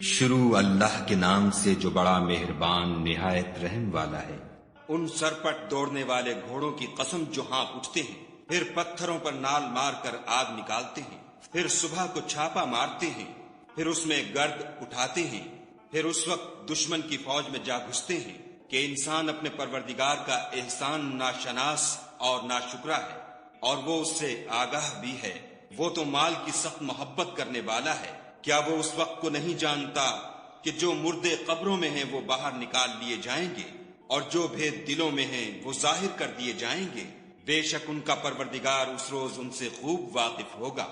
شروع اللہ کے نام سے جو بڑا مہربان نہایت رحم والا ہے۔ ان سرپٹ دوڑنے والے گھوڑوں کی قسم جو ہانپ اٹھتے ہیں، پھر پتھروں پر نال مار کر آگ نکالتے ہیں، پھر صبح کو چھاپا مارتے ہیں، پھر اس میں گرد اٹھاتے ہیں، پھر اس وقت دشمن کی فوج میں جا گھستے ہیں کہ انسان اپنے پروردگار کا احسان ناشناس اور ناشکرا ہے، اور وہ اس سے آگاہ بھی ہے۔ وہ تو مال کی سخت محبت کرنے والا ہے۔ کیا وہ اس وقت کو نہیں جانتا کہ جو مردے قبروں میں ہیں وہ باہر نکال لیے جائیں گے، اور جو بھید دلوں میں ہیں وہ ظاہر کر دیے جائیں گے؟ بے شک ان کا پروردگار اس روز ان سے خوب واقف ہوگا۔